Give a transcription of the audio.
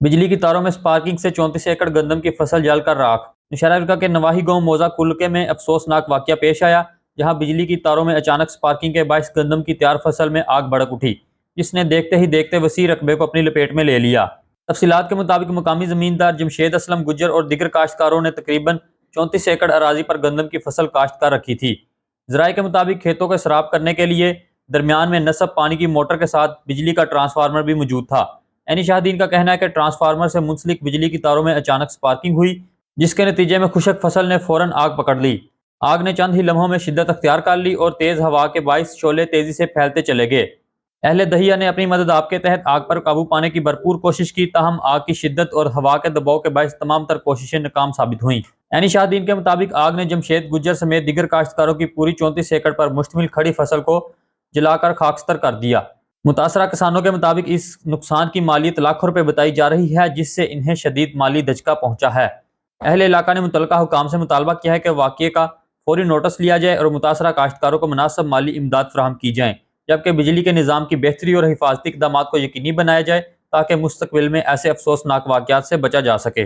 بجلی کی تاروں میں سپارکنگ سے 34 ایکڑ گندم کی فصل جل کر راکھ۔ نوشہرہ حلقہ کے نواحی گاؤں موزہ کلکے میں افسوسناک واقعہ پیش آیا، جہاں بجلی کی تاروں میں اچانک سپارکنگ کے باعث گندم کی تیار فصل میں آگ بھڑک اٹھی، جس نے دیکھتے ہی دیکھتے وسیع رقبے کو اپنی لپیٹ میں لے لیا۔ تفصیلات کے مطابق مقامی زمیندار جمشید اسلم گجر اور دیگر کاشتکاروں نے تقریباً 34 ایکڑ اراضی پر گندم کی فصل کاشت کر رکھی تھی۔ ذرائع کے مطابق کھیتوں کو سیراب کرنے کے لیے درمیان میں نصب پانی کی موٹر کے ساتھ بجلی کا ٹرانسفارمر بھی موجود تھا۔ عینی شاہدین کا کہنا ہے کہ ٹرانسفارمر سے منسلک بجلی کی تاروں میں اچانک سپارکنگ ہوئی، جس کے نتیجے میں خشک فصل نے فوراً آگ پکڑ لی۔ آگ نے چند ہی لمحوں میں شدت اختیار کر لی اور تیز ہوا کے باعث شعلے تیزی سے پھیلتے چلے گئے۔ اہل دہیہ نے اپنی مدد آپ کے تحت آگ پر قابو پانے کی بھرپور کوشش کی، تاہم آگ کی شدت اور ہوا کے دباؤ کے باعث تمام تر کوششیں ناکام ثابت ہوئیں۔ عینی شاہدین کے مطابق آگ نے جمشید گجر سمیت دیگر کاشتکاروں کی پوری 34 ایکڑ پر مشتمل کھڑی فصل کو جلا کر خاکستر کر دیا۔ متاثرہ کسانوں کے مطابق اس نقصان کی مالیت لاکھوں روپے بتائی جا رہی ہے، جس سے انہیں شدید مالی دھچکا پہنچا ہے۔ اہل علاقہ نے متعلقہ حکام سے مطالبہ کیا ہے کہ واقعے کا فوری نوٹس لیا جائے اور متاثرہ کاشتکاروں کو مناسب مالی امداد فراہم کی جائیں، جبکہ بجلی کے نظام کی بہتری اور حفاظتی اقدامات کو یقینی بنایا جائے تاکہ مستقبل میں ایسے افسوسناک واقعات سے بچا جا سکے۔